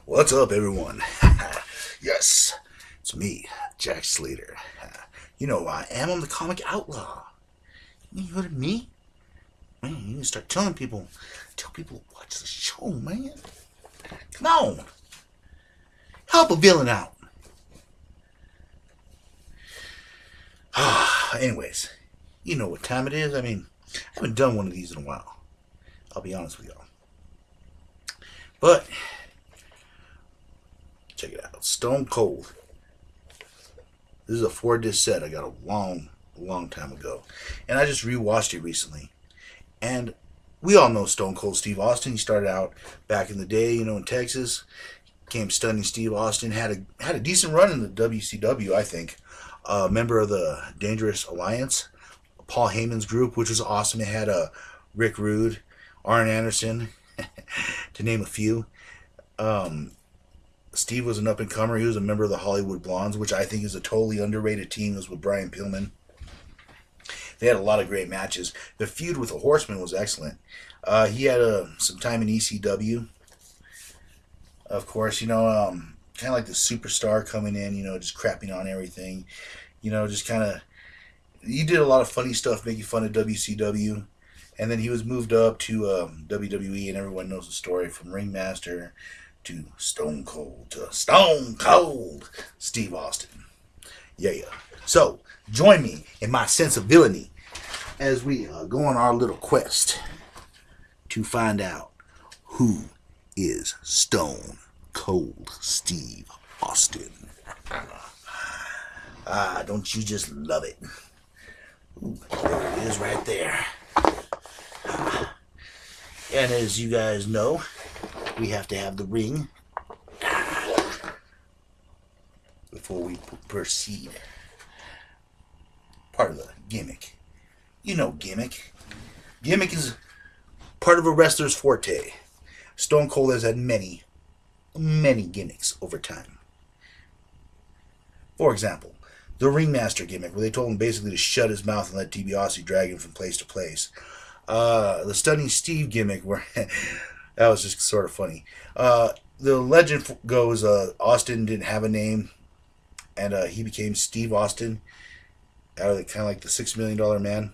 What's up, everyone? Yes, it's me, Jack Slater. You know who I am. I'm the comic outlaw. You heard of me? Man, you need to start telling people. Tell people to watch the show, man. Come on. Help a villain out. Anyways, you know what time it is. I haven't done one of these in a while. I'll be honest with y'all. But, check it out. Stone Cold. This is a 4-disc set I got a long time ago. And I just rewatched it recently. And we all know Stone Cold Steve Austin. He started out back in the day, in Texas. Became Stunning Steve Austin. Had a decent run in the WCW, I think. Member of the Dangerous Alliance. Paul Heyman's group, which was awesome. It had Rick Rude, Arn Anderson, to name a few. Steve was an up-and-comer. He was a member of the Hollywood Blondes, which I think is a totally underrated team. It was with Brian Pillman. They had a lot of great matches. The feud with the Horseman was excellent. He had some time in ECW. Of course, kind of like the superstar coming in, just crapping on everything. Just kind of... He did a lot of funny stuff, making fun of WCW. And then he was moved up to WWE, and everyone knows the story, from Ringmaster to Stone Cold Steve Austin. Yeah. So, join me in my sense of villainy as we go on our little quest to find out who is Stone Cold Steve Austin. Don't you just love it? Ooh, there it is right there. And as you guys know, we have to have the ring before we proceed. Part of the gimmick. Gimmick. Gimmick is part of a wrestler's forte. Stone Cold has had many gimmicks over time. For example, the Ringmaster gimmick, where they told him basically to shut his mouth and let DiBiase drag him from place to place. The Stunning Steve gimmick, where that was just sort of funny. The legend goes Austin didn't have a name, and he became Steve Austin, out of kind of like the $6 Million Man.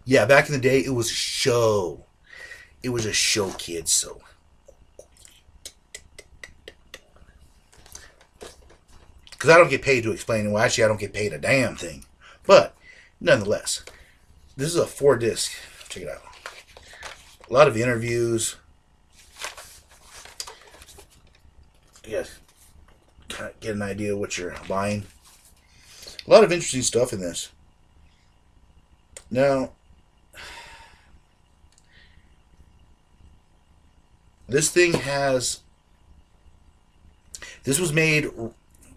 Yeah, back in the day, it was a show. It was a show, kids, so... Because I don't get paid to explain it. Well, actually, I don't get paid a damn thing. But, nonetheless, this is a 4-disc. Check it out. A lot of interviews. You guys kind of get an idea of what you're buying. A lot of interesting stuff in this. Now, this thing has... This was made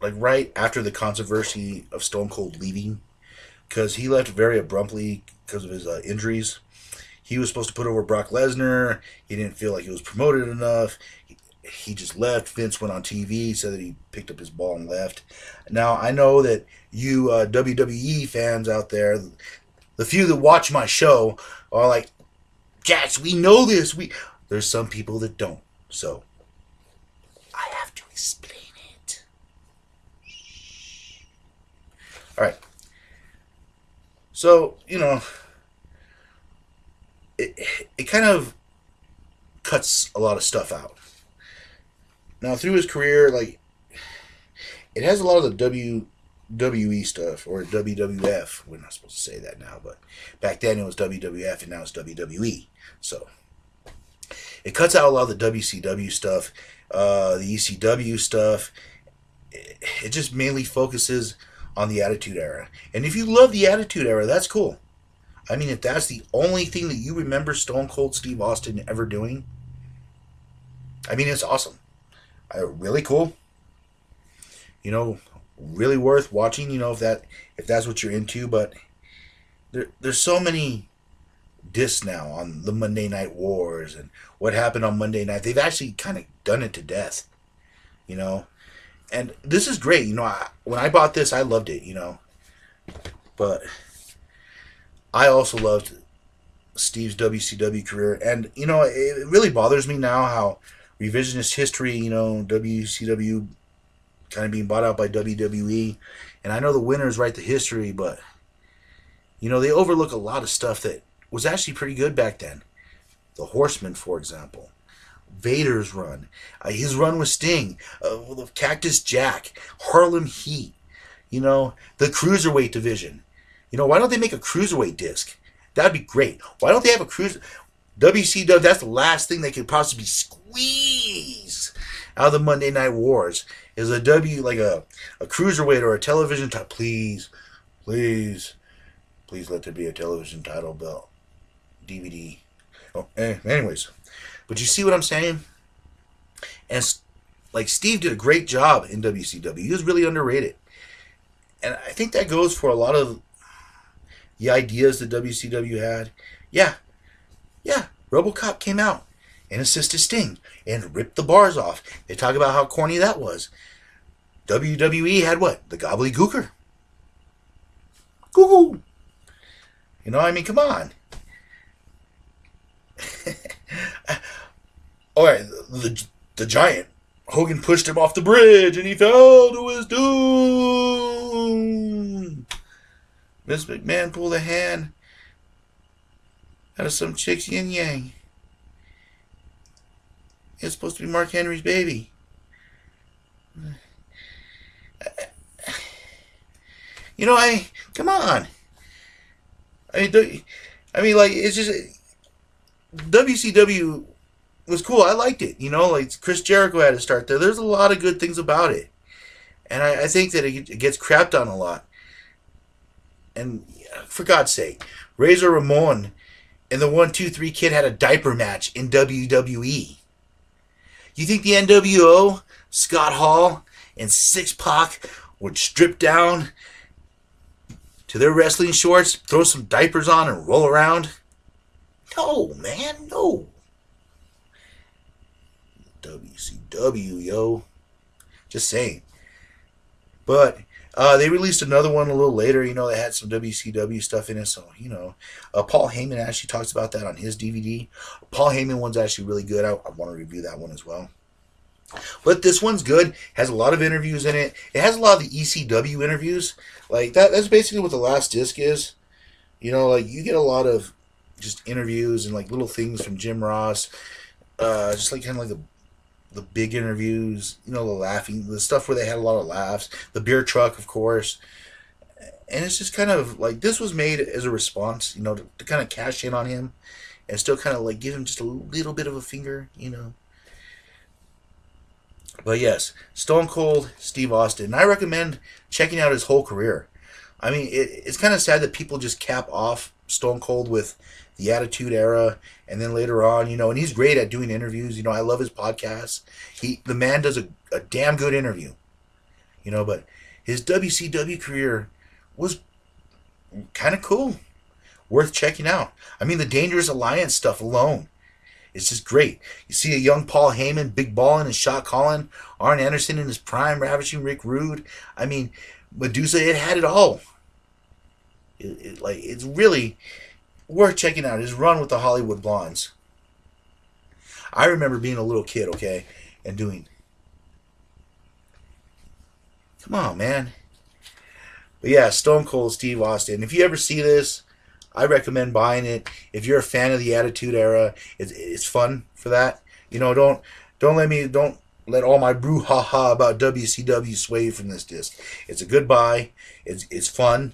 like right after the controversy of Stone Cold leaving, because he left very abruptly because of his injuries. He was supposed to put over Brock Lesnar. He didn't feel like he was promoted enough. He just left. Vince went on TV, said that he picked up his ball and left. Now, I know that you WWE fans out there, the few that watch my show, are like, Jax, we know this. There's some people that don't. So, I have to explain it. All right. So, it kind of cuts a lot of stuff out. Now, through his career, it has a lot of the WWE stuff, or WWF. We're not supposed to say that now, but back then it was WWF, and now it's WWE. So, it cuts out a lot of the WCW stuff, the ECW stuff. It just mainly focuses on the Attitude Era. And if you love the Attitude Era, that's cool. If that's the only thing that you remember Stone Cold Steve Austin ever doing, it's awesome. Really cool. Really worth watching, if that's what you're into. But there's so many discs now on the Monday Night Wars and what happened on Monday night. They've actually kind of done it to death, And this is great. When I bought this, I loved it, But I also loved Steve's WCW career. And, it really bothers me now how revisionist history, WCW kind of being bought out by WWE. And I know the winners write the history, but, they overlook a lot of stuff that was actually pretty good back then. The Horseman, for example. Vader's run. His run with Sting. The Cactus Jack. Harlem Heat. The Cruiserweight division. Why don't they make a Cruiserweight disc? That'd be great. Why don't they have a cruiser? WCW, that's the last thing they could possibly squeeze out of the Monday Night Wars is like a cruiserweight or a television title. Please, please, please let there be a television title belt DVD. Oh, anyways, but you see what I'm saying? And like Steve did a great job in WCW. He was really underrated, and I think that goes for a lot of the ideas that WCW had. Yeah, RoboCop came out and assisted Sting and ripped the bars off. They talk about how corny that was. WWE had what? The gobbledygooker. Goo-goo. Come on. Alright, the giant. Hogan pushed him off the bridge and he fell to his doom. Vince McMahon pulled a hand out of some chick's yin yang. It's supposed to be Mark Henry's baby. Come on. It's just WCW was cool. I liked it. Like Chris Jericho had to start there. There's a lot of good things about it, and I think that it gets crapped on a lot. And for God's sake, Razor Ramon and the 1-2-3 Kid had a diaper match in WWE. You think the NWO, Scott Hall, and Six Pac would strip down to their wrestling shorts, throw some diapers on, and roll around? No, man, no. WCW, yo. Just saying. But they released another one a little later. They had some WCW stuff in it. So, Paul Heyman actually talks about that on his DVD. Paul Heyman one's actually really good. I want to review that one as well. But this one's good. Has a lot of interviews in it. It has a lot of the ECW interviews. Like, that's basically what the last disc is. You get a lot of just interviews and, like, little things from Jim Ross. Just, like, kind of like the big interviews, the stuff where they had a lot of laughs, the beer truck, of course. And it's just kind of like, this was made as a response, to kind of cash in on him and still kind of like give him just a little bit of a finger, But yes, Stone Cold Steve Austin. And I recommend checking out his whole career. I mean, it's kind of sad that people just cap off Stone Cold with the Attitude Era, and then later on, and he's great at doing interviews. I love his podcasts. The man does a damn good interview. But his WCW career was kind of cool, worth checking out. I mean, the Dangerous Alliance stuff alone, it's just great. You see a young Paul Heyman, big ballin' and shot calling, Arn Anderson in his prime, ravishing Rick Rude. I mean, Medusa, it had it all. It's really worth checking out. His run with the Hollywood Blondes. I remember being a little kid, okay, and doing. Come on, man. But yeah, Stone Cold Steve Austin. If you ever see this, I recommend buying it. If you're a fan of the Attitude Era, it's fun for that. Don't let all my brouhaha about WCW sway from this disc. It's a good buy. It's fun.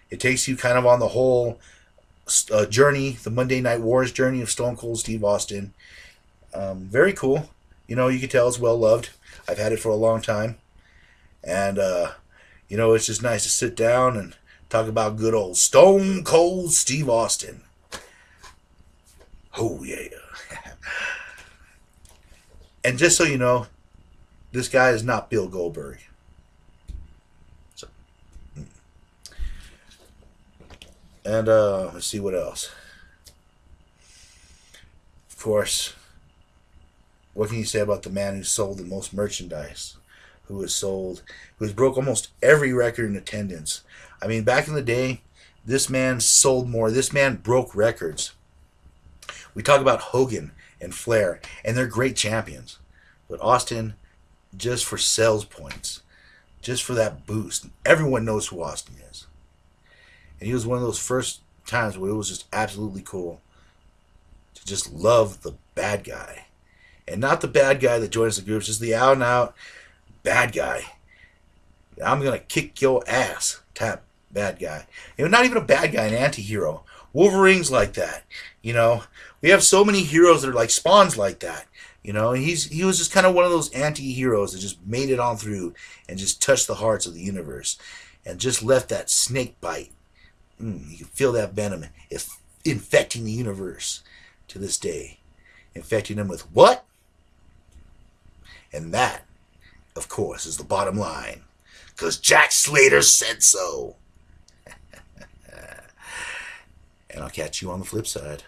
It takes you kind of on the whole journey, the Monday Night Wars journey of Stone Cold Steve Austin. Very cool. You can tell it's well loved. I've had it for a long time. And, it's just nice to sit down and talk about good old Stone Cold Steve Austin. Oh, yeah. And just so you know, this guy is not Bill Goldberg. So, and let's see what else. Of course, what can you say about the man who sold the most merchandise? Who has broke almost every record in attendance. I mean, back in the day, this man sold more. This man broke records. We talk about Hogan and Flair, and they're great champions. But Austin, just for sales points, just for that boost, everyone knows who Austin is. And he was one of those first times where it was just absolutely cool to just love the bad guy. And not the bad guy that joins the group, just the out and out bad guy. I'm going to kick your ass type bad guy. Not even a bad guy, an anti-hero. Wolverine's like that. We have so many heroes that are like Spawn's like that. He was just kind of one of those anti-heroes that just made it on through and just touched the hearts of the universe and just left that snake bite. You can feel that venom infecting the universe to this day. Infecting them with what? And that, of course, is the bottom line. Because Jack Slater said so. And I'll catch you on the flip side.